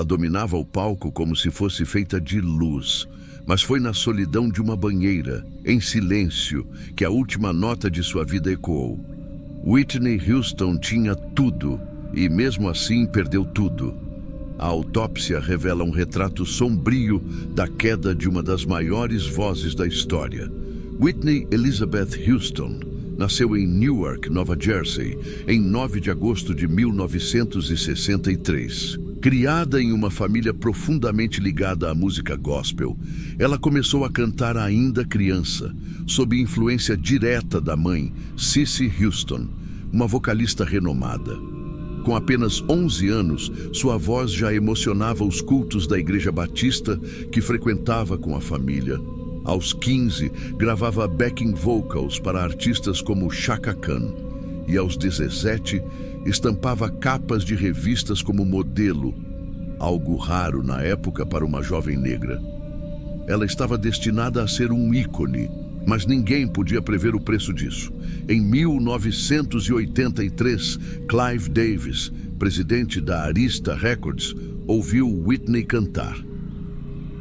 Ela dominava o palco como se fosse feita de luz, mas foi na solidão de uma banheira, em silêncio, que a última nota de sua vida ecoou. Whitney Houston tinha tudo, e mesmo assim perdeu tudo. A autópsia revela um retrato sombrio da queda de uma das maiores vozes da história. Whitney Elizabeth Houston nasceu em Newark, Nova Jersey, em 9 de agosto de 1963. Criada em uma família profundamente ligada à música gospel, ela começou a cantar ainda criança, sob influência direta da mãe, Cissy Houston, uma vocalista renomada. Com apenas 11 anos, sua voz já emocionava os cultos da Igreja Batista que frequentava com a família. Aos 15, gravava backing vocals para artistas como Chaka Khan. E aos 17, estampava capas de revistas como modelo, algo raro na época para uma jovem negra. Ela estava destinada a ser um ícone, mas ninguém podia prever o preço disso. Em 1983, Clive Davis, presidente da Arista Records, ouviu Whitney cantar.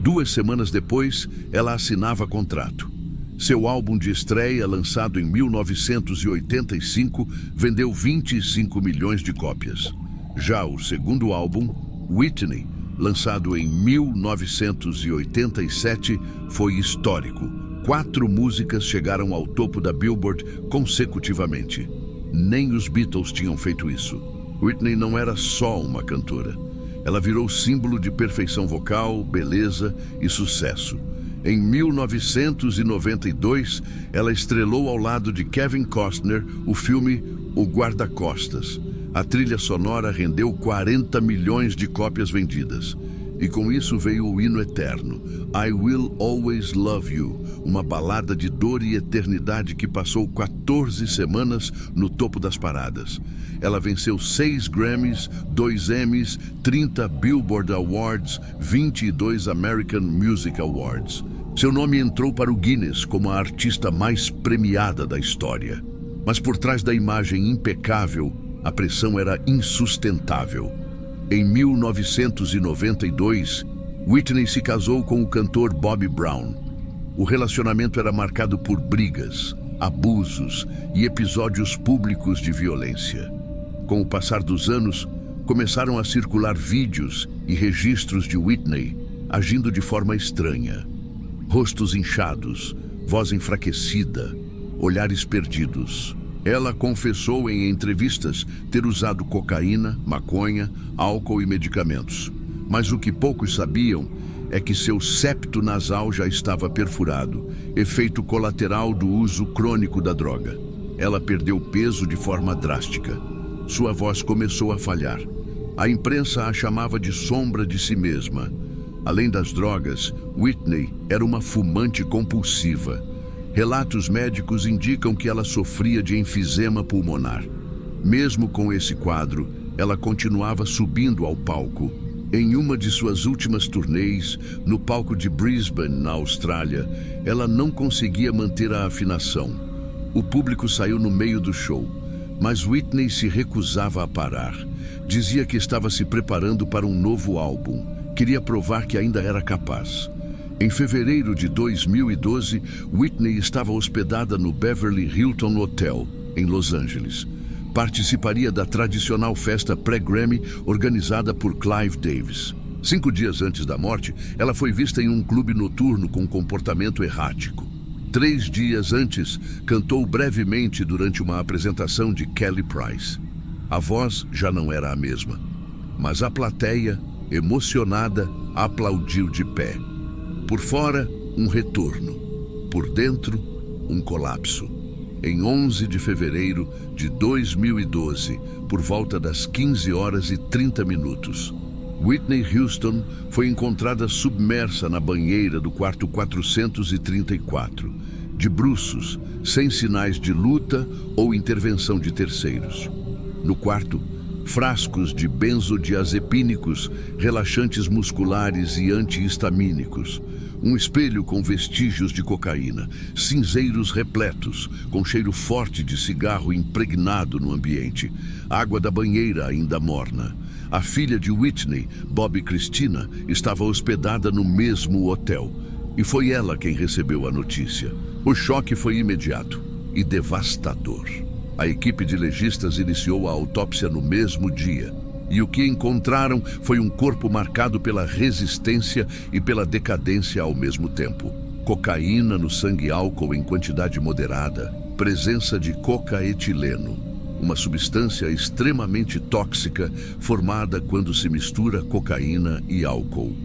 2 semanas depois, ela assinava contrato. Seu álbum de estreia, lançado em 1985, vendeu 25 milhões de cópias. Já o segundo álbum, Whitney, lançado em 1987, foi histórico. 4 músicas chegaram ao topo da Billboard consecutivamente. Nem os Beatles tinham feito isso. Whitney não era só uma cantora. Ela virou símbolo de perfeição vocal, beleza e sucesso. Em 1992, ela estrelou ao lado de Kevin Costner o filme O Guarda-Costas. A trilha sonora rendeu 40 milhões de cópias vendidas. E com isso veio o hino eterno, I Will Always Love You, uma balada de dor e eternidade que passou 14 semanas no topo das paradas. Ela venceu 6 Grammys, 2 Emmys, 30 Billboard Awards, 22 American Music Awards. Seu nome entrou para o Guinness como a artista mais premiada da história. Mas por trás da imagem impecável, a pressão era insustentável. Em 1992, Whitney se casou com o cantor Bobby Brown. O relacionamento era marcado por brigas, abusos e episódios públicos de violência. Com o passar dos anos, começaram a circular vídeos e registros de Whitney agindo de forma estranha. Rostos inchados, voz enfraquecida, olhares perdidos. Ela confessou em entrevistas ter usado cocaína, maconha, álcool e medicamentos. Mas o que poucos sabiam é que seu septo nasal já estava perfurado, efeito colateral do uso crônico da droga. Ela perdeu peso de forma drástica. Sua voz começou a falhar. A imprensa a chamava de sombra de si mesma. Além das drogas, Whitney era uma fumante compulsiva. Relatos médicos indicam que ela sofria de enfisema pulmonar. Mesmo com esse quadro, ela continuava subindo ao palco. Em uma de suas últimas turnês, no palco de Brisbane, na Austrália, ela não conseguia manter a afinação. O público saiu no meio do show, mas Whitney se recusava a parar. Dizia que estava se preparando para um novo álbum. Queria provar que ainda era capaz. Em fevereiro de 2012, Whitney estava hospedada no Beverly Hilton Hotel, em Los Angeles. Participaria da tradicional festa pré-Grammy organizada por Clive Davis. 5 dias antes da morte, ela foi vista em um clube noturno com comportamento errático. 3 dias antes, cantou brevemente durante uma apresentação de Kelly Price. A voz já não era a mesma, mas a plateia, emocionada, aplaudiu de pé. Por fora, um retorno. Por dentro, um colapso. Em 11 de fevereiro de 2012, por volta das 15h30, Whitney Houston foi encontrada submersa na banheira do quarto 434, de bruços, sem sinais de luta ou intervenção de terceiros. No quarto, frascos de benzodiazepínicos, relaxantes musculares e antihistamínicos, um espelho com vestígios de cocaína, cinzeiros repletos, com cheiro forte de cigarro impregnado no ambiente, água da banheira ainda morna. A filha de Whitney, Bobbi Kristina, estava hospedada no mesmo hotel. E foi ela quem recebeu a notícia. O choque foi imediato e devastador. A equipe de legistas iniciou a autópsia no mesmo dia. E o que encontraram foi um corpo marcado pela resistência e pela decadência ao mesmo tempo. Cocaína no sangue, álcool em quantidade moderada, presença de cocaetileno, uma substância extremamente tóxica formada quando se mistura cocaína e álcool.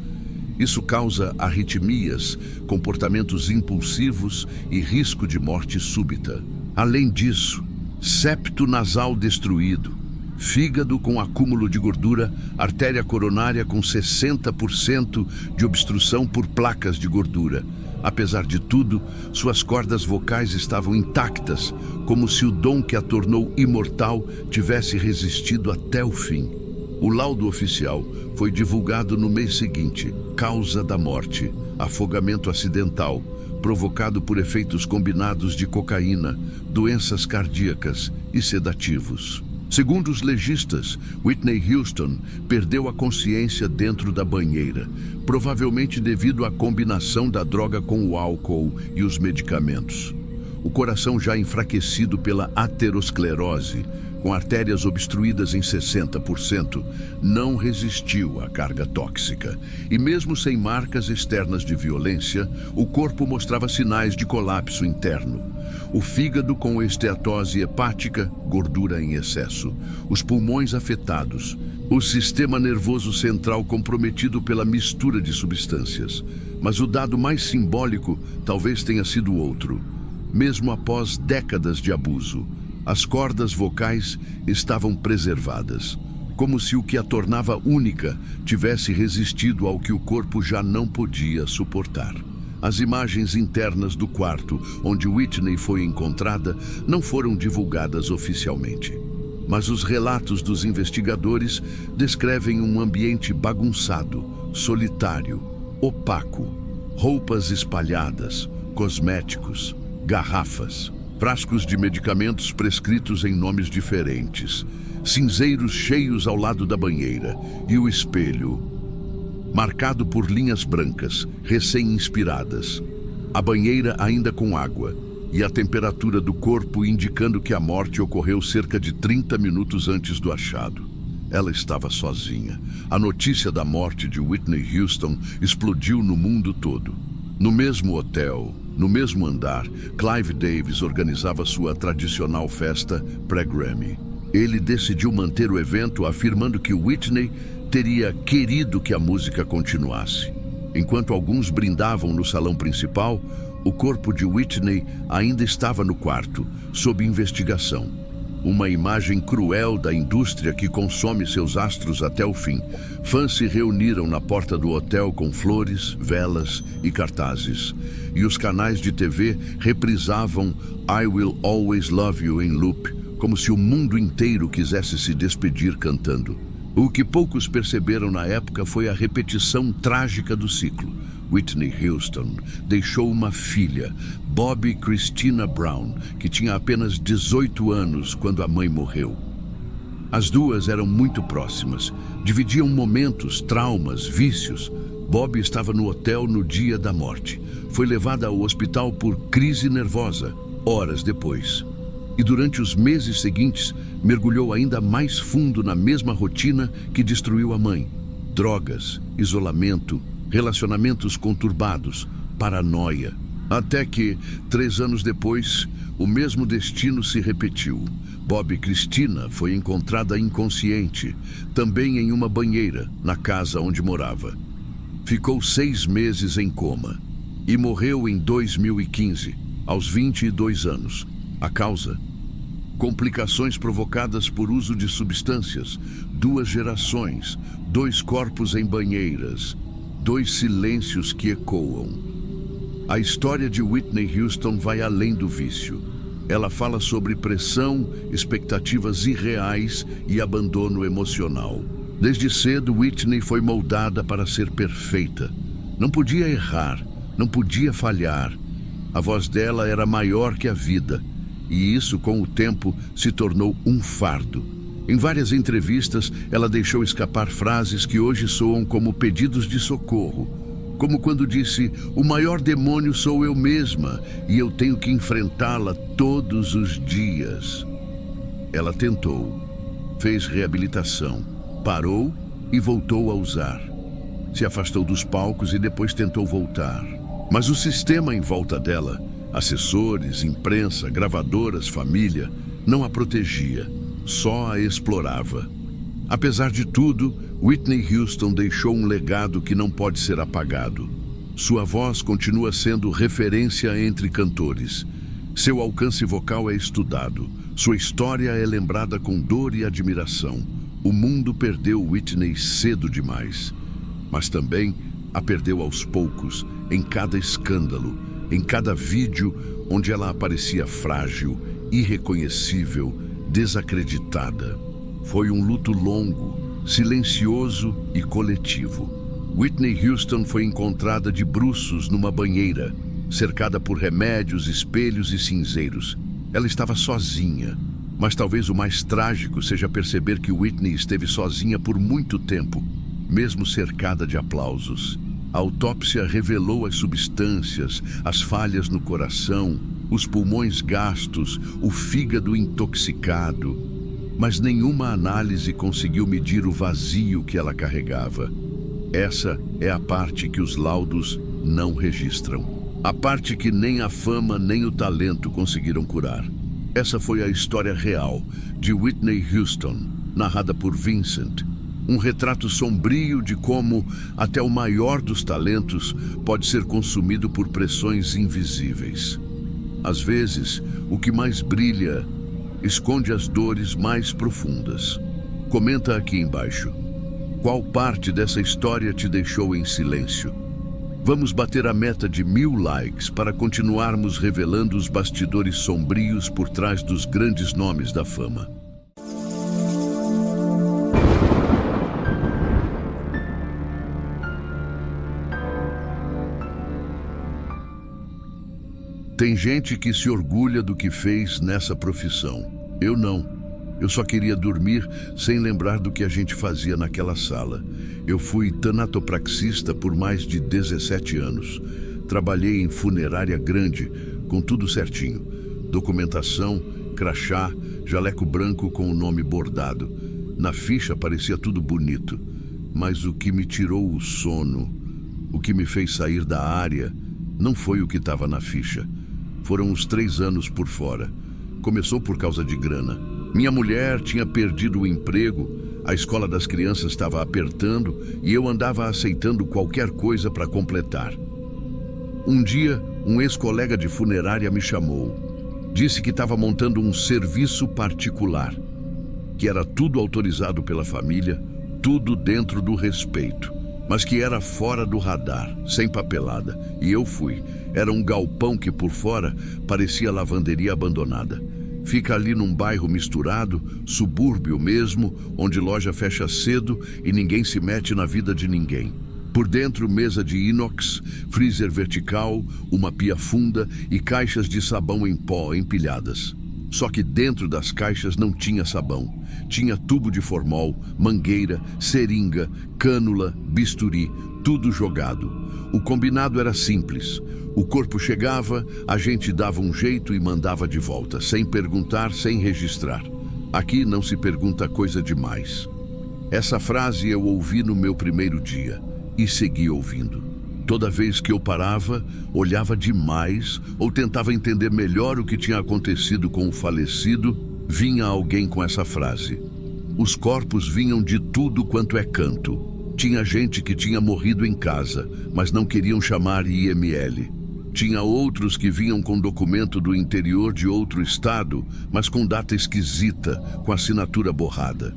Isso causa arritmias, comportamentos impulsivos e risco de morte súbita. Além disso, septo nasal destruído, fígado com acúmulo de gordura, artéria coronária com 60% de obstrução por placas de gordura. Apesar de tudo, suas cordas vocais estavam intactas, como se o dom que a tornou imortal tivesse resistido até o fim. O laudo oficial foi divulgado no mês seguinte. Causa da morte: afogamento acidental, provocado por efeitos combinados de cocaína, doenças cardíacas e sedativos. Segundo os legistas, Whitney Houston perdeu a consciência dentro da banheira, provavelmente devido à combinação da droga com o álcool e os medicamentos. O coração já enfraquecido pela aterosclerose, com artérias obstruídas em 60%, não resistiu à carga tóxica. E mesmo sem marcas externas de violência, o corpo mostrava sinais de colapso interno. O fígado com esteatose hepática, gordura em excesso. Os pulmões afetados. O sistema nervoso central comprometido pela mistura de substâncias. Mas o dado mais simbólico talvez tenha sido outro. Mesmo após décadas de abuso, as cordas vocais estavam preservadas, como se o que a tornava única tivesse resistido ao que o corpo já não podia suportar. As imagens internas do quarto onde Whitney foi encontrada não foram divulgadas oficialmente. Mas os relatos dos investigadores descrevem um ambiente bagunçado, solitário, opaco, roupas espalhadas, cosméticos, garrafas, frascos de medicamentos prescritos em nomes diferentes, cinzeiros cheios ao lado da banheira e o espelho, marcado por linhas brancas, recém-inspiradas, a banheira ainda com água e a temperatura do corpo indicando que a morte ocorreu cerca de 30 minutos antes do achado. Ela estava sozinha. A notícia da morte de Whitney Houston explodiu no mundo todo. No mesmo hotel, no mesmo andar, Clive Davis organizava sua tradicional festa pré-Grammy. Ele decidiu manter o evento afirmando que Whitney teria querido que a música continuasse. Enquanto alguns brindavam no salão principal, o corpo de Whitney ainda estava no quarto, sob investigação. Uma imagem cruel da indústria que consome seus astros até o fim. Fãs se reuniram na porta do hotel com flores, velas e cartazes. E os canais de TV reprisavam I Will Always Love You em loop, como se o mundo inteiro quisesse se despedir cantando. O que poucos perceberam na época foi a repetição trágica do ciclo. Whitney Houston deixou uma filha, Bobbi Kristina Brown, que tinha apenas 18 anos quando a mãe morreu. As duas eram muito próximas, dividiam momentos, traumas, vícios. Bobbi estava no hotel no dia da morte. Foi levada ao hospital por crise nervosa, horas depois. E durante os meses seguintes, mergulhou ainda mais fundo na mesma rotina que destruiu a mãe. Drogas, isolamento, relacionamentos conturbados, paranoia. Até que, 3 anos depois, o mesmo destino se repetiu. Bobbi Kristina foi encontrada inconsciente, também em uma banheira, na casa onde morava. Ficou 6 meses em coma e morreu em 2015, aos 22 anos. A causa? Complicações provocadas por uso de substâncias, 2 gerações, 2 corpos em banheiras, 2 silêncios que ecoam. A história de Whitney Houston vai além do vício. Ela fala sobre pressão, expectativas irreais e abandono emocional. Desde cedo, Whitney foi moldada para ser perfeita. Não podia errar, não podia falhar. A voz dela era maior que a vida. E isso, com o tempo, se tornou um fardo. Em várias entrevistas, ela deixou escapar frases que hoje soam como pedidos de socorro, como quando disse: "O maior demônio sou eu mesma e eu tenho que enfrentá-la todos os dias." Ela tentou, fez reabilitação, parou e voltou a usar. Se afastou dos palcos e depois tentou voltar. Mas o sistema em volta dela, assessores, imprensa, gravadoras, família, não a protegia, só a explorava. Apesar de tudo, Whitney Houston deixou um legado que não pode ser apagado. Sua voz continua sendo referência entre cantores. Seu alcance vocal é estudado. Sua história é lembrada com dor e admiração. O mundo perdeu Whitney cedo demais, mas também a perdeu aos poucos, em cada escândalo, em cada vídeo onde ela aparecia frágil, irreconhecível, desacreditada. Foi um luto longo, silencioso e coletivo. Whitney Houston foi encontrada de bruços numa banheira, cercada por remédios, espelhos e cinzeiros. Ela estava sozinha, mas talvez o mais trágico seja perceber que Whitney esteve sozinha por muito tempo, mesmo cercada de aplausos. A autópsia revelou as substâncias, as falhas no coração, os pulmões gastos, o fígado intoxicado, mas nenhuma análise conseguiu medir o vazio que ela carregava. Essa é a parte que os laudos não registram. A parte que nem a fama nem o talento conseguiram curar. Essa foi a história real de Whitney Houston, narrada por Vincent. Um retrato sombrio de como até o maior dos talentos pode ser consumido por pressões invisíveis. Às vezes, o que mais brilha esconde as dores mais profundas. Comenta aqui embaixo. Qual parte dessa história te deixou em silêncio? Vamos bater a meta de 1000 likes para continuarmos revelando os bastidores sombrios por trás dos grandes nomes da fama. Tem gente que se orgulha do que fez nessa profissão. Eu não. Eu só queria dormir sem lembrar do que a gente fazia naquela sala. Eu fui tanatopraxista por mais de 17 anos. Trabalhei em funerária grande, com tudo certinho. Documentação, crachá, jaleco branco com o nome bordado. Na ficha parecia tudo bonito. Mas o que me tirou o sono, o que me fez sair da área, não foi o que estava na ficha. Foram os 3 anos por fora. Começou por causa de grana. Minha mulher tinha perdido o emprego, a escola das crianças estava apertando e eu andava aceitando qualquer coisa para completar. Um dia, um ex-colega de funerária me chamou. Disse que estava montando um serviço particular, que era tudo autorizado pela família, tudo dentro do respeito, mas que era fora do radar, sem papelada. E eu fui. Era um galpão que por fora parecia lavanderia abandonada. Fica ali num bairro misturado, subúrbio mesmo, onde loja fecha cedo e ninguém se mete na vida de ninguém. Por dentro, mesa de inox, freezer vertical, uma pia funda e caixas de sabão em pó empilhadas. Só que dentro das caixas não tinha sabão. Tinha tubo de formol, mangueira, seringa, cânula, bisturi, tudo jogado. O combinado era simples. O corpo chegava, a gente dava um jeito e mandava de volta, sem perguntar, sem registrar. Aqui não se pergunta coisa demais. Essa frase eu ouvi no meu primeiro dia e segui ouvindo. Toda vez que eu parava, olhava demais ou tentava entender melhor o que tinha acontecido com o falecido, vinha alguém com essa frase. Os corpos vinham de tudo quanto é canto. Tinha gente que tinha morrido em casa, mas não queriam chamar IML. Tinha outros que vinham com documento do interior de outro estado, mas com data esquisita, com assinatura borrada.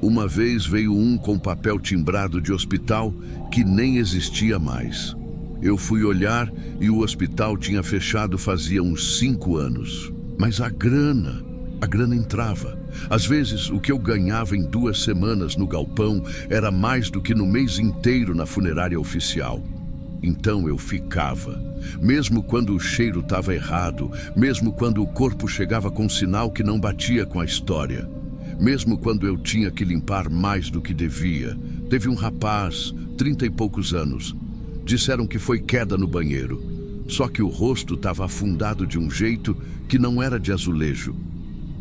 Uma vez veio um com papel timbrado de hospital que nem existia mais. Eu fui olhar e o hospital tinha fechado fazia uns 5 anos. Mas a grana entrava. Às vezes, o que eu ganhava em 2 semanas no galpão era mais do que no mês inteiro na funerária oficial. Então eu ficava, mesmo quando o cheiro estava errado, mesmo quando o corpo chegava com um sinal que não batia com a história. mesmo quando eu tinha que limpar mais do que devia. Teve um rapaz, 30 e poucos anos. Disseram que foi queda no banheiro. Só que o rosto estava afundado de um jeito que não era de azulejo.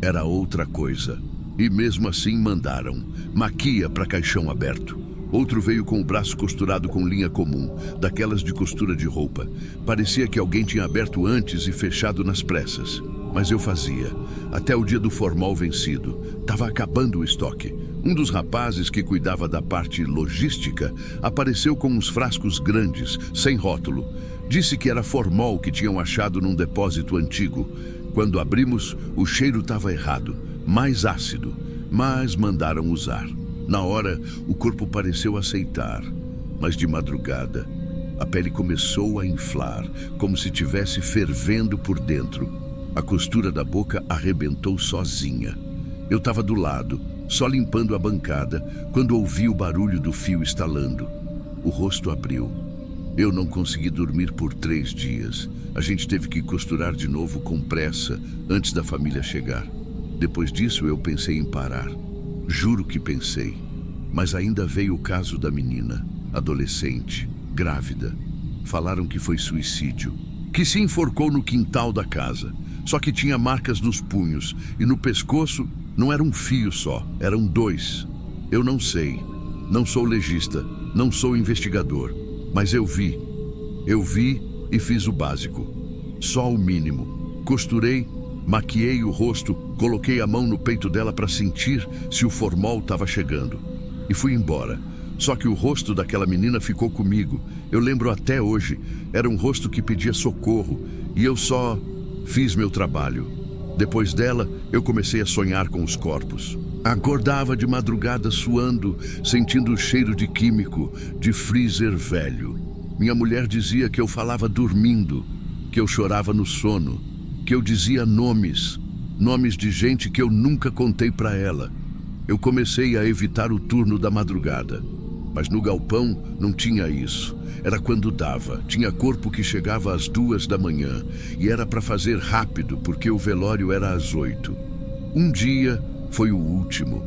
Era outra coisa. E mesmo assim mandaram. Maquia para caixão aberto. Outro veio com o braço costurado com linha comum, daquelas de costura de roupa. Parecia que alguém tinha aberto antes e fechado nas pressas. Mas eu fazia, até o dia do formol vencido. Tava acabando o estoque. Um dos rapazes que cuidava da parte logística apareceu com uns frascos grandes, sem rótulo. Disse que era formol que tinham achado num depósito antigo. Quando abrimos, o cheiro estava errado, mais ácido, mas mandaram usar. Na hora, o corpo pareceu aceitar, mas de madrugada, a pele começou a inflar, como se tivesse fervendo por dentro. A costura da boca arrebentou sozinha. Eu estava do lado, só limpando a bancada, quando ouvi o barulho do fio estalando. O rosto abriu. Eu não consegui dormir por 3 dias. A gente teve que costurar de novo com pressa, antes da família chegar. Depois disso, eu pensei em parar. Juro que pensei. Mas ainda veio o caso da menina, adolescente, grávida. Falaram que foi suicídio, que se enforcou no quintal da casa. Só que tinha marcas nos punhos e no pescoço não era um fio só, eram 2. Eu não sei, não sou legista, não sou investigador, mas eu vi e fiz o básico. Só o mínimo. Costurei, maquiei o rosto, coloquei a mão no peito dela para sentir se o formol estava chegando. E fui embora. Só que o rosto daquela menina ficou comigo. Eu lembro até hoje. Era um rosto que pedia socorro. E eu só fiz meu trabalho. Depois dela, eu comecei a sonhar com os corpos. Acordava de madrugada suando, sentindo o cheiro de químico, de freezer velho. Minha mulher dizia que eu falava dormindo, que eu chorava no sono, que eu dizia nomes de gente que eu nunca contei para ela. Eu comecei a evitar o turno da madrugada. Mas no galpão não tinha isso. Era quando dava. Tinha corpo que chegava às 2 da manhã. E era para fazer rápido, porque o velório era às 8. Um dia foi o último.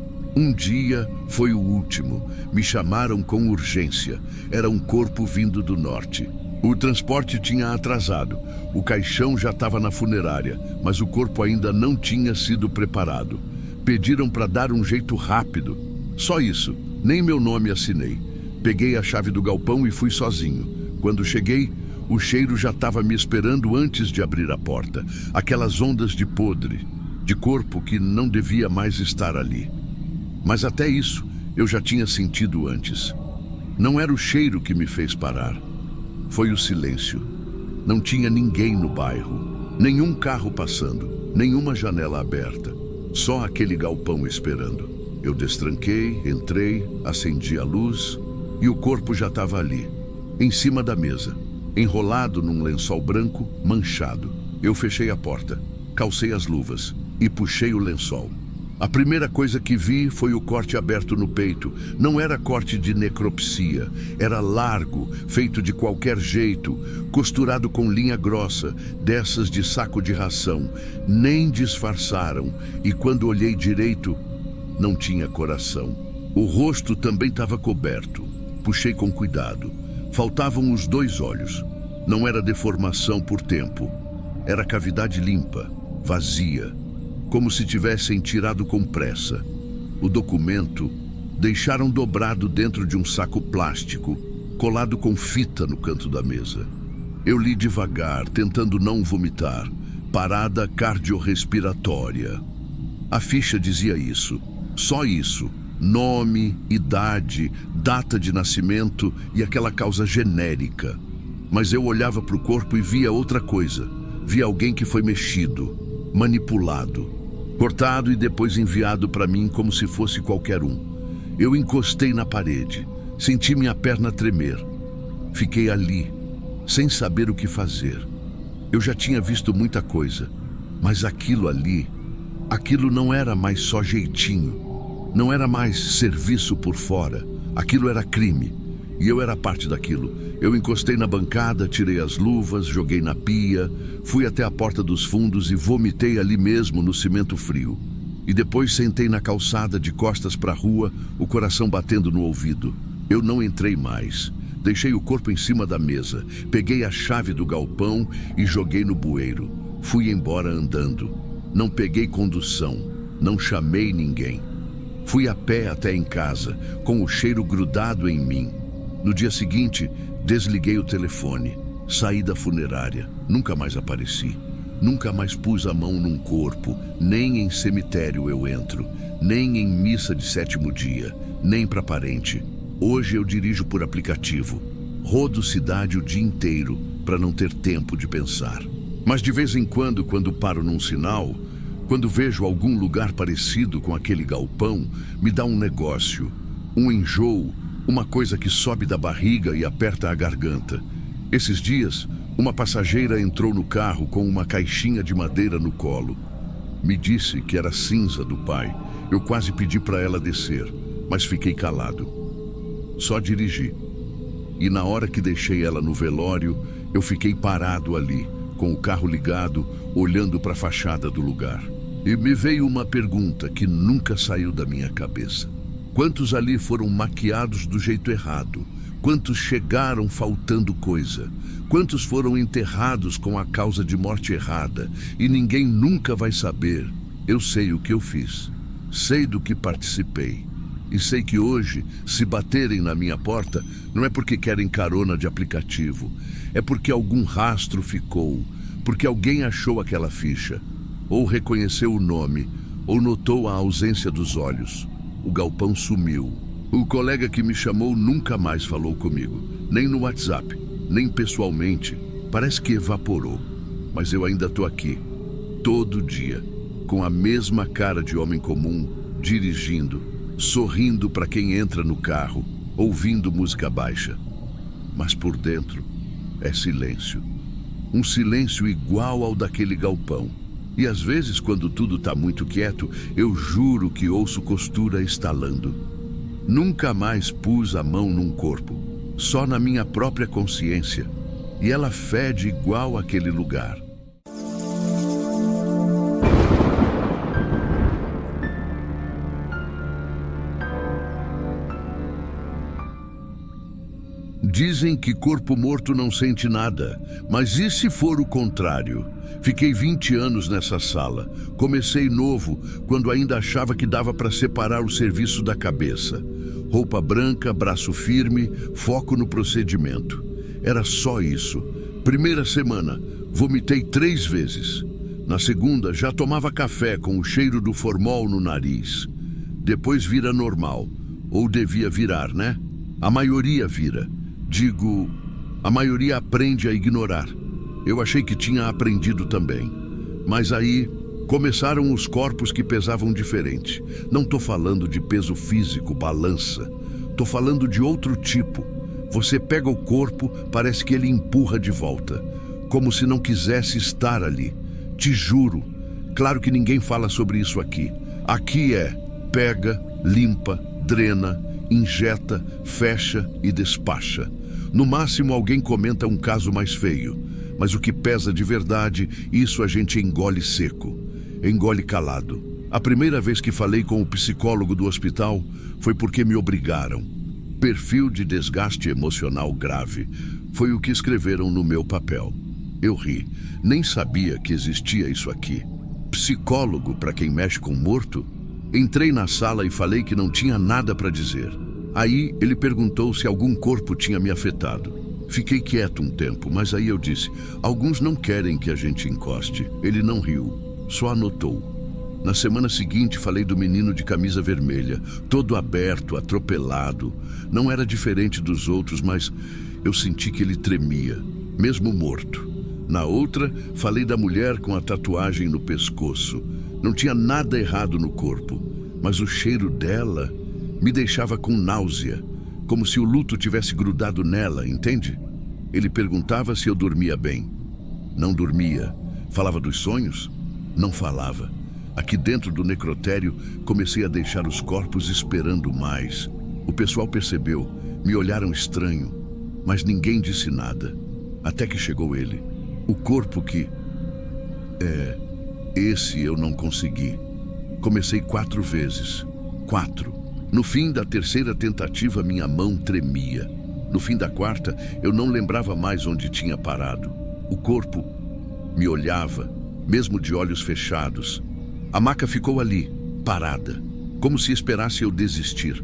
Me chamaram com urgência. Era um corpo vindo do norte. O transporte tinha atrasado. O caixão já estava na funerária, mas o corpo ainda não tinha sido preparado. Pediram para dar um jeito rápido. Só isso. Nem meu nome assinei. Peguei a chave do galpão e fui sozinho. Quando cheguei, o cheiro já estava me esperando antes de abrir a porta. Aquelas ondas de podre, de corpo que não devia mais estar ali. Mas até isso eu já tinha sentido antes. Não era o cheiro que me fez parar. Foi o silêncio. Não tinha ninguém no bairro. Nenhum carro passando. Nenhuma janela aberta. Só aquele galpão esperando. Eu destranquei, entrei, acendi a luz e o corpo já estava ali, em cima da mesa, enrolado num lençol branco, manchado. Eu fechei a porta, calcei as luvas e puxei o lençol. A primeira coisa que vi foi o corte aberto no peito. Não era corte de necropsia, era largo, feito de qualquer jeito, costurado com linha grossa, dessas de saco de ração. Nem disfarçaram, e quando olhei direito, não tinha coração. O rosto também estava coberto. Puxei com cuidado. Faltavam os 2 olhos. Não era deformação por tempo. Era cavidade limpa, vazia, como se tivessem tirado com pressa. O documento deixaram dobrado dentro de um saco plástico, colado com fita no canto da mesa. Eu li devagar, tentando não vomitar. Parada cardiorrespiratória. A ficha dizia isso. Só isso. Nome, idade, data de nascimento e aquela causa genérica. Mas eu olhava para o corpo e via outra coisa. Via alguém que foi mexido, manipulado, cortado e depois enviado para mim como se fosse qualquer um. Eu encostei na parede, senti minha perna tremer. Fiquei ali, sem saber o que fazer. Eu já tinha visto muita coisa, mas aquilo ali, aquilo não era mais só jeitinho. Não era mais serviço por fora. Aquilo era crime. E eu era parte daquilo. Eu encostei na bancada, tirei as luvas, joguei na pia, fui até a porta dos fundos e vomitei ali mesmo no cimento frio. E depois sentei na calçada de costas para a rua, o coração batendo no ouvido. Eu não entrei mais. Deixei o corpo em cima da mesa, peguei a chave do galpão e joguei no bueiro. Fui embora andando. Não peguei condução, não chamei ninguém. Fui a pé até em casa, com o cheiro grudado em mim. No dia seguinte, desliguei o telefone. Saí da funerária, nunca mais apareci. Nunca mais pus a mão num corpo, nem em cemitério eu entro, nem em missa de sétimo dia, nem para parente. Hoje eu dirijo por aplicativo. Rodo cidade o dia inteiro para não ter tempo de pensar. Mas de vez em quando paro num sinal, quando vejo algum lugar parecido com aquele galpão, me dá um negócio, um enjoo, uma coisa que sobe da barriga e aperta a garganta. Esses dias, uma passageira entrou no carro com uma caixinha de madeira no colo. Me disse que era cinza do pai. Eu quase pedi para ela descer, mas fiquei calado. Só dirigi. E na hora que deixei ela no velório, eu fiquei parado ali, com o carro ligado, olhando para a fachada do lugar. E me veio uma pergunta que nunca saiu da minha cabeça. Quantos ali foram maquiados do jeito errado? Quantos chegaram faltando coisa? Quantos foram enterrados com a causa de morte errada? E ninguém nunca vai saber. Eu sei o que eu fiz. Sei do que participei. E sei que hoje, se baterem na minha porta, não é porque querem carona de aplicativo. É porque algum rastro ficou. Porque alguém achou aquela ficha. Ou reconheceu o nome. Ou notou a ausência dos olhos. O galpão sumiu. O colega que me chamou nunca mais falou comigo, nem no WhatsApp, nem pessoalmente. Parece que evaporou. Mas eu ainda estou aqui, todo dia, com a mesma cara de homem comum, dirigindo, sorrindo para quem entra no carro, ouvindo música baixa. Mas por dentro é silêncio. Um silêncio igual ao daquele galpão. E às vezes, quando tudo está muito quieto, eu juro que ouço costura estalando. Nunca mais pus a mão num corpo, só na minha própria consciência. E ela fede igual àquele lugar. Dizem que corpo morto não sente nada, mas e se for o contrário? Fiquei 20 anos nessa sala. Comecei novo, quando ainda achava que dava para separar o serviço da cabeça. Roupa branca, braço firme, foco no procedimento. Era só isso. Primeira semana, vomitei 3 vezes. Na segunda, já tomava café com o cheiro do formol no nariz. Depois vira normal. Ou devia virar, né? A maioria vira. Digo, a maioria aprende a ignorar. Eu achei que tinha aprendido também. Mas aí começaram os corpos que pesavam diferente. Não tô falando de peso físico, balança. Tô falando de outro tipo. Você pega o corpo, parece que ele empurra de volta. Como se não quisesse estar ali. Te juro. Claro que ninguém fala sobre isso aqui. Aqui é pega, limpa, drena, injeta, fecha e despacha. No máximo alguém comenta um caso mais feio, mas o que pesa de verdade, isso a gente engole seco, engole calado. A primeira vez que falei com o psicólogo do hospital foi porque me obrigaram. Perfil de desgaste emocional grave, foi o que escreveram no meu papel. Eu ri, nem sabia que existia isso aqui. Psicólogo para quem mexe com morto? Entrei na sala e falei que não tinha nada para dizer. Aí ele perguntou se algum corpo tinha me afetado. Fiquei quieto um tempo, mas aí eu disse, alguns não querem que a gente encoste. Ele não riu, só anotou. Na semana seguinte falei do menino de camisa vermelha, todo aberto, atropelado. Não era diferente dos outros, mas eu senti que ele tremia, mesmo morto. Na outra, falei da mulher com a tatuagem no pescoço. Não tinha nada errado no corpo, mas o cheiro dela me deixava com náusea, como se o luto tivesse grudado nela, entende? Ele perguntava se eu dormia bem. Não dormia. Falava dos sonhos? Não falava. Aqui dentro do necrotério, comecei a deixar os corpos esperando mais. O pessoal percebeu, me olharam estranho, mas ninguém disse nada. Até que chegou ele. O corpo que... esse eu não consegui. Comecei 4 vezes. 4. No fim da terceira tentativa, minha mão tremia. No fim da quarta, eu não lembrava mais onde tinha parado. O corpo me olhava, mesmo de olhos fechados. A maca ficou ali, parada, como se esperasse eu desistir.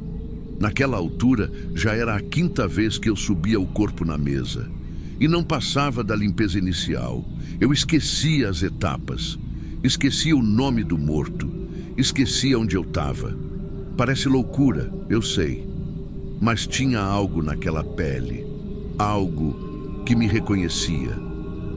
Naquela altura, já era a 5ª vez que eu subia o corpo na mesa. E não passava da limpeza inicial. Eu esquecia as etapas. Esquecia o nome do morto. Esquecia onde eu estava. Parece loucura, eu sei. Mas tinha algo naquela pele. Algo que me reconhecia.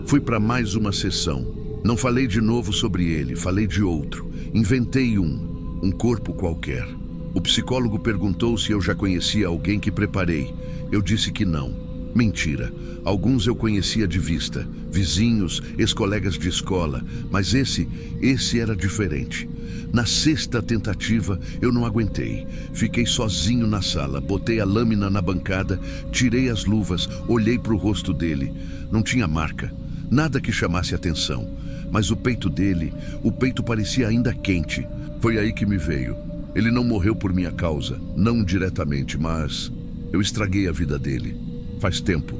Fui para mais uma sessão. Não falei de novo sobre ele, falei de outro. Inventei um corpo qualquer. O psicólogo perguntou se eu já conhecia alguém que preparei. Eu disse que não. Mentira. Alguns eu conhecia de vista. Vizinhos, ex-colegas de escola. Mas esse era diferente. Na 6ª tentativa, eu não aguentei. Fiquei sozinho na sala, botei a lâmina na bancada, tirei as luvas, olhei para o rosto dele. Não tinha marca, nada que chamasse atenção. Mas o peito dele, o peito parecia ainda quente. Foi aí que me veio. Ele não morreu por minha causa, não diretamente, mas eu estraguei a vida dele. Faz tempo,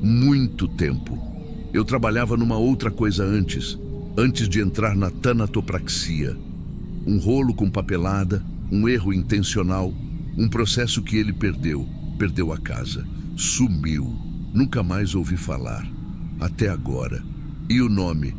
muito tempo. Eu trabalhava numa outra coisa antes de entrar na tanatopraxia. Um rolo com papelada, um erro intencional, um processo que ele perdeu a casa, sumiu, nunca mais ouvi falar, até agora. E o nome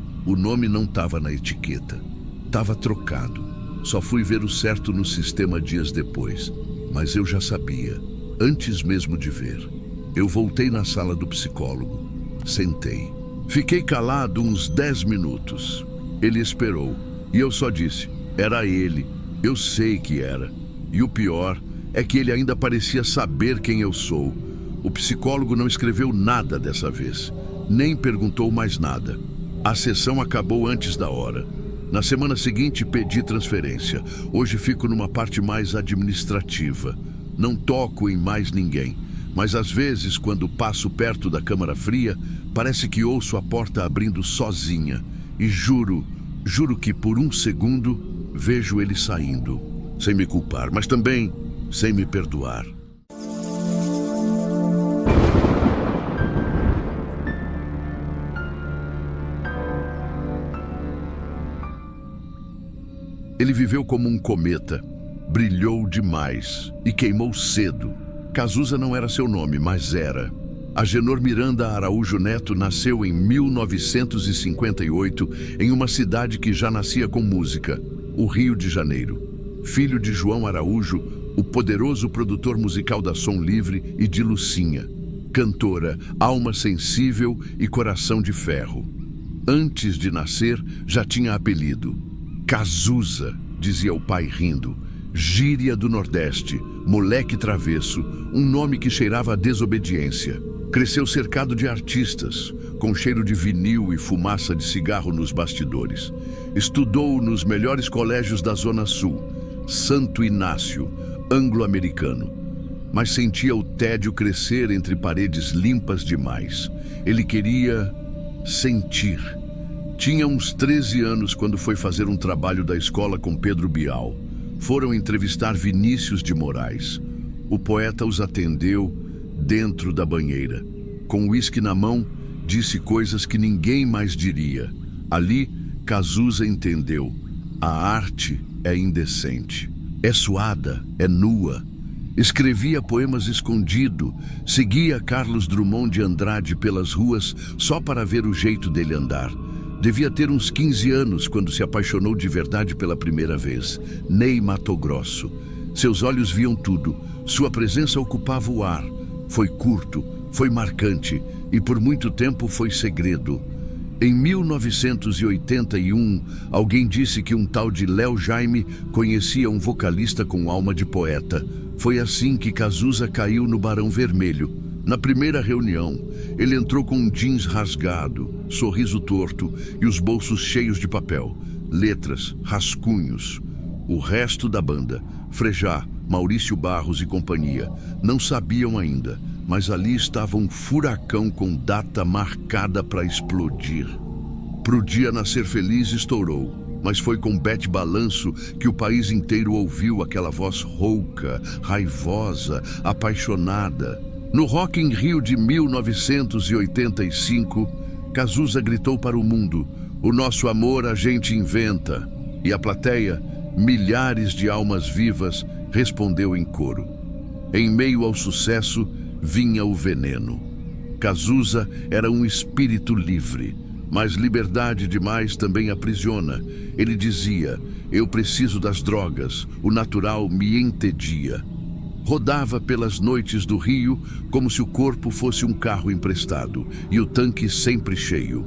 não estava na etiqueta, estava trocado. Só fui ver o certo no sistema dias depois, mas eu já sabia, antes mesmo de ver. Eu voltei na sala do psicólogo, sentei. Fiquei calado uns 10 minutos. Ele esperou, e eu só disse, era ele, eu sei que era. E o pior é que ele ainda parecia saber quem eu sou. O psicólogo não escreveu nada dessa vez, nem perguntou mais nada. A sessão acabou antes da hora. Na semana seguinte pedi transferência. Hoje fico numa parte mais administrativa. Não toco em mais ninguém. Mas às vezes, quando passo perto da câmara fria, parece que ouço a porta abrindo sozinha. E juro que por um segundo vejo ele saindo. Sem me culpar, mas também sem me perdoar. Ele viveu como um cometa, brilhou demais e queimou cedo. Cazuza não era seu nome, mas era. Agenor Miranda Araújo Neto nasceu em 1958 em uma cidade que já nascia com música, o Rio de Janeiro. Filho de João Araújo, o poderoso produtor musical da Som Livre, e de Lucinha, cantora, alma sensível e coração de ferro. Antes de nascer, já tinha apelido. Cazuza, dizia o pai rindo. Gíria do Nordeste, moleque travesso, um nome que cheirava a desobediência. Cresceu cercado de artistas, com cheiro de vinil e fumaça de cigarro nos bastidores. Estudou nos melhores colégios da Zona Sul, Santo Inácio, anglo-americano. Mas sentia o tédio crescer entre paredes limpas demais. Ele queria sentir. Tinha uns 13 anos quando foi fazer um trabalho da escola com Pedro Bial. Foram entrevistar Vinícius de Moraes. O poeta os atendeu dentro da banheira. Com uísque na mão, disse coisas que ninguém mais diria. Ali, Cazuza entendeu. A arte é indecente. É suada, é nua. Escrevia poemas escondido. Seguia Carlos Drummond de Andrade pelas ruas só para ver o jeito dele andar. Devia ter uns 15 anos quando se apaixonou de verdade pela primeira vez. Ney Matogrosso. Seus olhos viam tudo. Sua presença ocupava o ar. Foi curto, foi marcante e por muito tempo foi segredo. Em 1981, alguém disse que um tal de Léo Jaime conhecia um vocalista com alma de poeta. Foi assim que Cazuza caiu no Barão Vermelho. Na primeira reunião, ele entrou com um jeans rasgado, sorriso torto e os bolsos cheios de papel, letras, rascunhos. O resto da banda, Frejá, Maurício Barros e companhia, não sabiam ainda, mas ali estava um furacão com data marcada para explodir. Pro dia nascer feliz, estourou. Mas foi com Bete Balanço que o país inteiro ouviu aquela voz rouca, raivosa, apaixonada. No Rock in Rio de 1985, Cazuza gritou para o mundo: "O nosso amor a gente inventa." E a plateia, milhares de almas vivas, respondeu em coro. Em meio ao sucesso, vinha o veneno. Cazuza era um espírito livre, mas liberdade demais também aprisiona. Ele dizia: "Eu preciso das drogas, o natural me entedia." Rodava pelas noites do Rio como se o corpo fosse um carro emprestado e o tanque sempre cheio.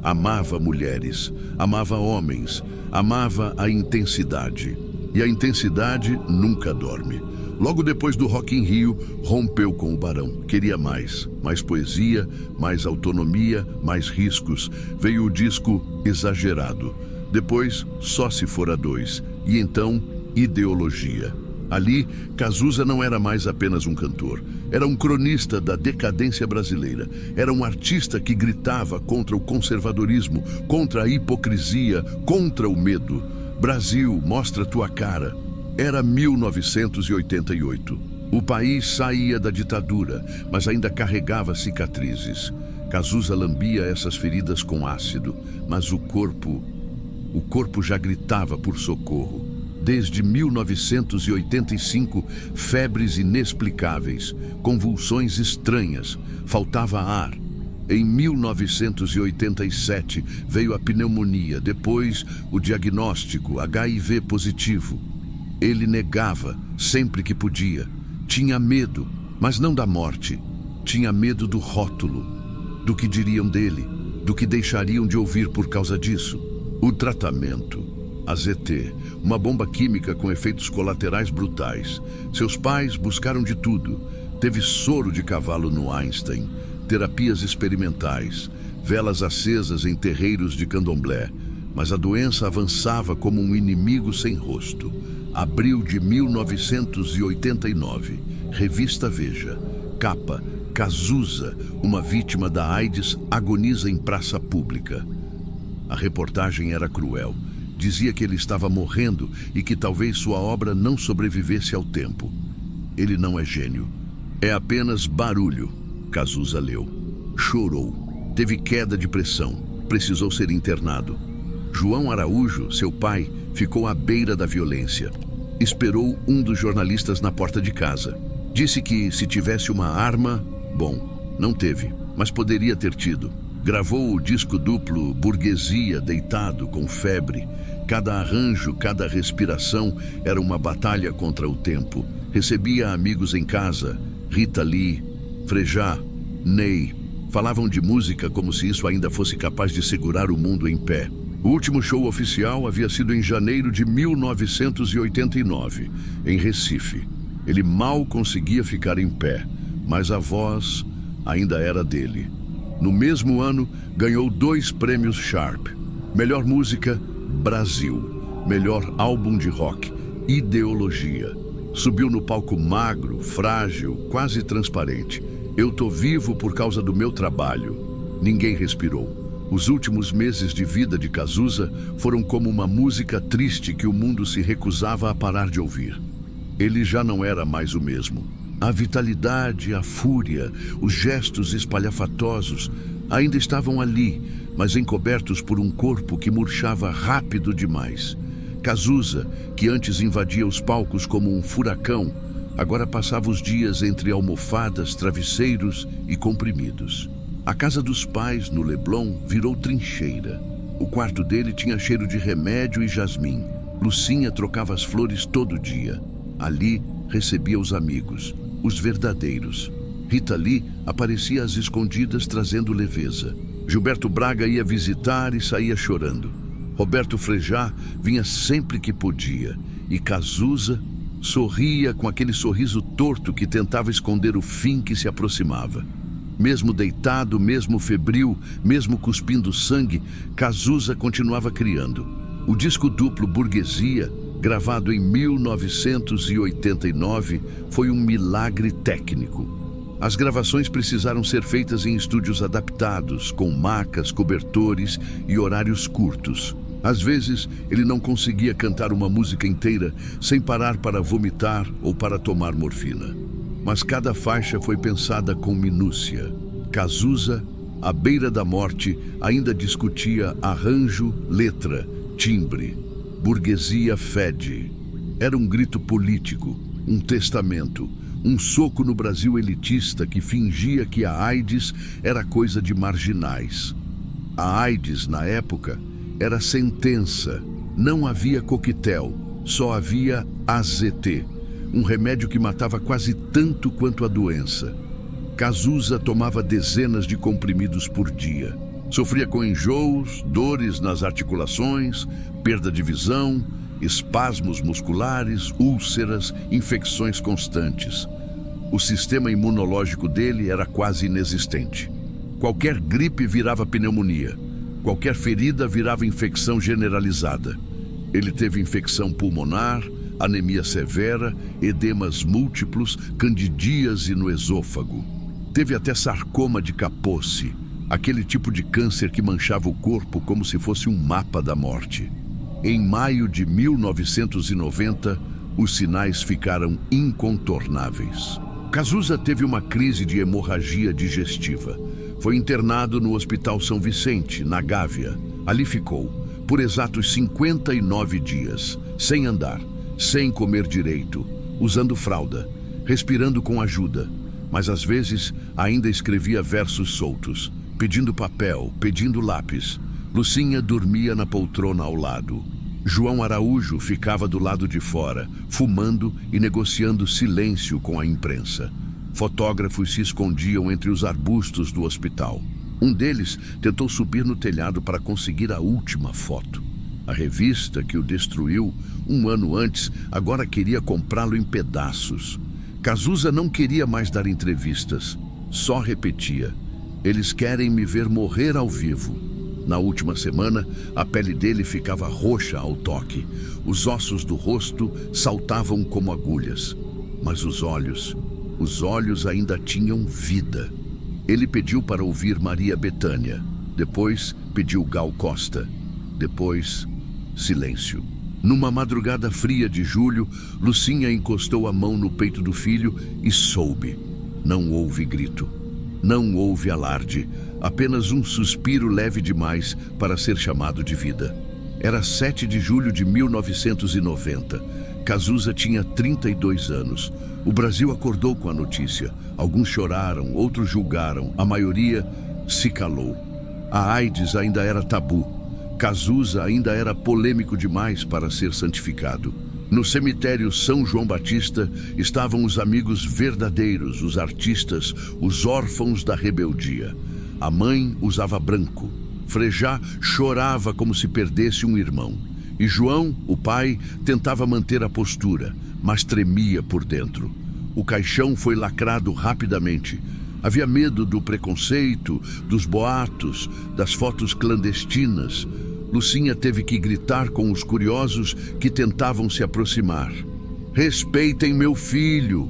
Amava mulheres, amava homens, amava a intensidade. E a intensidade nunca dorme. Logo depois do Rock in Rio, rompeu com o Barão. Queria mais poesia, mais autonomia, mais riscos. Veio o disco Exagerado. Depois, Só Se For a Dois. E então, Ideologia. Ali, Cazuza não era mais apenas um cantor. Era um cronista da decadência brasileira. Era um artista que gritava contra o conservadorismo, contra a hipocrisia, contra o medo. Brasil, mostra tua cara. Era 1988. O país saía da ditadura, mas ainda carregava cicatrizes. Cazuza lambia essas feridas com ácido, mas o corpo já gritava por socorro. Desde 1985, febres inexplicáveis, convulsões estranhas, faltava ar. Em 1987 veio a pneumonia, depois o diagnóstico HIV positivo. Ele negava sempre que podia. Tinha medo, mas não da morte. Tinha medo do rótulo, do que diriam dele, do que deixariam de ouvir por causa disso. O tratamento. AZT, uma bomba química com efeitos colaterais brutais. Seus pais buscaram de tudo. Teve soro de cavalo no Einstein, terapias experimentais, velas acesas em terreiros de candomblé. Mas a doença avançava como um inimigo sem rosto. Abril de 1989, revista Veja, capa: Cazuza, uma vítima da AIDS, agoniza em praça pública. A reportagem era cruel. Dizia que ele estava morrendo e que talvez sua obra não sobrevivesse ao tempo. Ele não é gênio. É apenas barulho. Cazuza leu. Chorou. Teve queda de pressão. Precisou ser internado. João Araújo, seu pai, ficou à beira da violência. Esperou um dos jornalistas na porta de casa. Disse que se tivesse uma arma, bom, não teve, mas poderia ter tido. Gravou o disco duplo Burguesia, deitado, com febre. Cada arranjo, cada respiração era uma batalha contra o tempo. Recebia amigos em casa, Rita Lee, Frejá, Ney. Falavam de música como se isso ainda fosse capaz de segurar o mundo em pé. O último show oficial havia sido em janeiro de 1989, em Recife. Ele mal conseguia ficar em pé, mas a voz ainda era dele. No mesmo ano, ganhou 2 prêmios Sharp. Melhor música, Brasil. Melhor álbum de rock, Ideologia. Subiu no palco magro, frágil, quase transparente. Eu tô vivo por causa do meu trabalho. Ninguém respirou. Os últimos meses de vida de Cazuza foram como uma música triste que o mundo se recusava a parar de ouvir. Ele já não era mais o mesmo. A vitalidade, a fúria, os gestos espalhafatosos ainda estavam ali, mas encobertos por um corpo que murchava rápido demais. Cazuza, que antes invadia os palcos como um furacão, agora passava os dias entre almofadas, travesseiros e comprimidos. A casa dos pais, no Leblon, virou trincheira. O quarto dele tinha cheiro de remédio e jasmim. Lucinha trocava as flores todo dia. Ali recebia os amigos, os verdadeiros. Rita Lee aparecia às escondidas trazendo leveza. Gilberto Braga ia visitar e saía chorando. Roberto Frejá vinha sempre que podia. E Cazuza sorria com aquele sorriso torto que tentava esconder o fim que se aproximava. Mesmo deitado, mesmo febril, mesmo cuspindo sangue, Cazuza continuava criando. O disco duplo Burguesia, gravado em 1989, foi um milagre técnico. As gravações precisaram ser feitas em estúdios adaptados, com macas, cobertores e horários curtos. Às vezes, ele não conseguia cantar uma música inteira sem parar para vomitar ou para tomar morfina. Mas cada faixa foi pensada com minúcia. Cazuza, à beira da morte, ainda discutia arranjo, letra, timbre. Burguesia fede. Era um grito político, um testamento, um soco no Brasil elitista que fingia que a AIDS era coisa de marginais. A AIDS, na época, era sentença. Não havia coquetel, só havia AZT, um remédio que matava quase tanto quanto a doença. Cazuza tomava dezenas de comprimidos por dia. Sofria com enjoos, dores nas articulações, perda de visão, espasmos musculares, úlceras, infecções constantes. O sistema imunológico dele era quase inexistente. Qualquer gripe virava pneumonia. Qualquer ferida virava infecção generalizada. Ele teve infecção pulmonar, anemia severa, edemas múltiplos, candidíase no esôfago. Teve até sarcoma de Kaposi, aquele tipo de câncer que manchava o corpo como se fosse um mapa da morte. Em maio de 1990, os sinais ficaram incontornáveis. Cazuza teve uma crise de hemorragia digestiva. Foi internado no Hospital São Vicente, na Gávea. Ali ficou, por exatos 59 dias, sem andar, sem comer direito, usando fralda, respirando com ajuda, mas às vezes ainda escrevia versos soltos, pedindo papel, pedindo lápis. Lucinha dormia na poltrona ao lado. João Araújo ficava do lado de fora, fumando e negociando silêncio com a imprensa. Fotógrafos se escondiam entre os arbustos do hospital. Um deles tentou subir no telhado para conseguir a última foto. A revista que o destruiu um ano antes agora queria comprá-lo em pedaços. Cazuza não queria mais dar entrevistas, só repetia: "Eles querem me ver morrer ao vivo." Na última semana, a pele dele ficava roxa ao toque. Os ossos do rosto saltavam como agulhas. Mas os olhos ainda tinham vida. Ele pediu para ouvir Maria Bethânia. Depois pediu Gal Costa. Depois, silêncio. Numa madrugada fria de julho, Lucinha encostou a mão no peito do filho e soube. Não houve grito. Não houve alarde, apenas um suspiro leve demais para ser chamado de vida. Era 7 de julho de 1990. Cazuza tinha 32 anos. O Brasil acordou com a notícia. Alguns choraram, outros julgaram, a maioria se calou. A AIDS ainda era tabu. Cazuza ainda era polêmico demais para ser santificado. No cemitério São João Batista estavam os amigos verdadeiros, os artistas, os órfãos da rebeldia. A mãe usava branco. Frejá chorava como se perdesse um irmão. E João, o pai, tentava manter a postura, mas tremia por dentro. O caixão foi lacrado rapidamente. Havia medo do preconceito, dos boatos, das fotos clandestinas. Lucinha teve que gritar com os curiosos que tentavam se aproximar: "Respeitem meu filho!"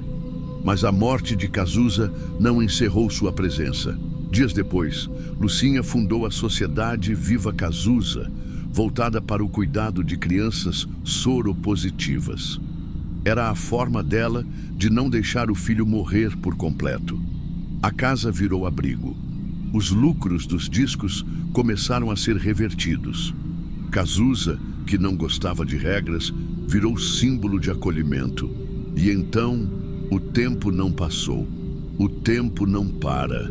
Mas a morte de Cazuza não encerrou sua presença. Dias depois, Lucinha fundou a Sociedade Viva Cazuza, voltada para o cuidado de crianças soropositivas. Era a forma dela de não deixar o filho morrer por completo. A casa virou abrigo. Os lucros dos discos começaram a ser revertidos. Cazuza, que não gostava de regras, virou símbolo de acolhimento. E então, o tempo não passou. O tempo não para.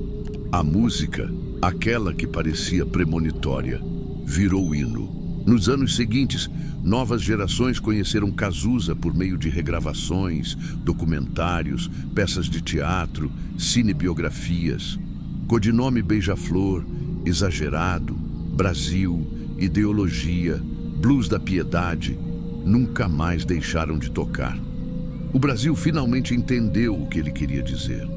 A música, aquela que parecia premonitória, virou hino. Nos anos seguintes, novas gerações conheceram Cazuza por meio de regravações, documentários, peças de teatro, cinebiografias. Codinome Beija-Flor, Exagerado, Brasil, Ideologia, Blues da Piedade, nunca mais deixaram de tocar. O Brasil finalmente entendeu o que ele queria dizer.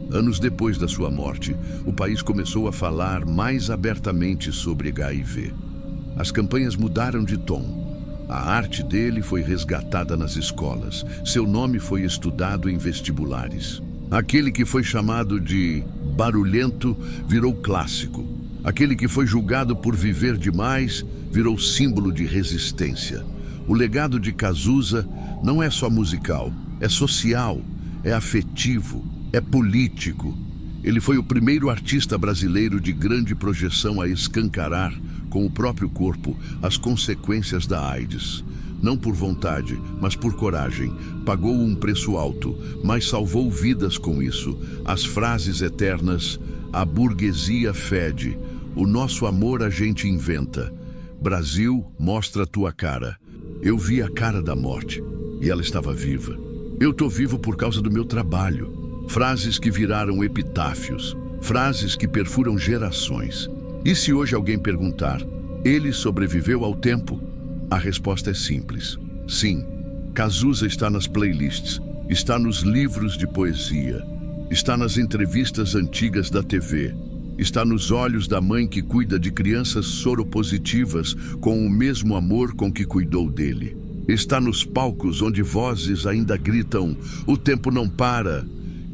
Anos depois da sua morte, o país começou a falar mais abertamente sobre HIV. As campanhas mudaram de tom. A arte dele foi resgatada nas escolas. Seu nome foi estudado em vestibulares. Aquele que foi chamado de barulhento virou clássico. Aquele que foi julgado por viver demais virou símbolo de resistência. O legado de Cazuza não é só musical, é social, é afetivo, é político. Ele foi o primeiro artista brasileiro de grande projeção a escancarar, com o próprio corpo, as consequências da AIDS. Não por vontade, mas por coragem. Pagou um preço alto, mas salvou vidas com isso. As frases eternas: a burguesia fede, o nosso amor a gente inventa. Brasil, mostra a tua cara. Eu vi a cara da morte e ela estava viva. Eu tô vivo por causa do meu trabalho. Frases que viraram epitáfios, frases que perfuram gerações. E se hoje alguém perguntar, ele sobreviveu ao tempo? A resposta é simples. Sim, Cazuza está nas playlists, está nos livros de poesia, está nas entrevistas antigas da TV, está nos olhos da mãe que cuida de crianças soropositivas com o mesmo amor com que cuidou dele. Está nos palcos onde vozes ainda gritam: o tempo não para.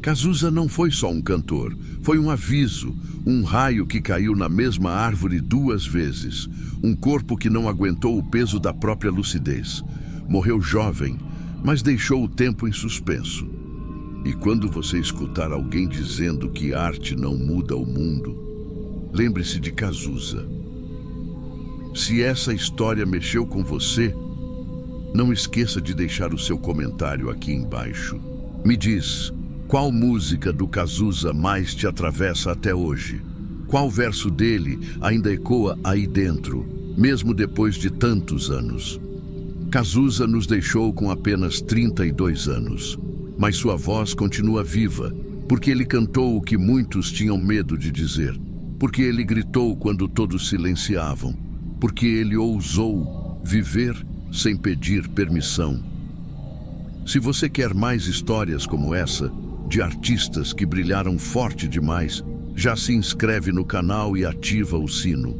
Cazuza não foi só um cantor, foi um aviso, um raio que caiu na mesma árvore 2 vezes, um corpo que não aguentou o peso da própria lucidez. Morreu jovem, mas deixou o tempo em suspenso. E quando você escutar alguém dizendo que arte não muda o mundo, lembre-se de Cazuza. Se essa história mexeu com você, não esqueça de deixar o seu comentário aqui embaixo. Me diz, qual música do Cazuza mais te atravessa até hoje? Qual verso dele ainda ecoa aí dentro, mesmo depois de tantos anos? Cazuza nos deixou com apenas 32 anos, mas sua voz continua viva, porque ele cantou o que muitos tinham medo de dizer, porque ele gritou quando todos silenciavam, porque ele ousou viver sem pedir permissão. Se você quer mais histórias como essa, de artistas que brilharam forte demais, já se inscreve no canal e ativa o sino.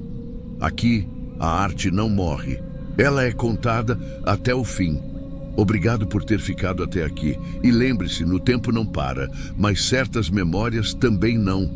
Aqui, a arte não morre. Ela é contada até o fim. Obrigado por ter ficado até aqui. E lembre-se, no tempo não para, mas certas memórias também não.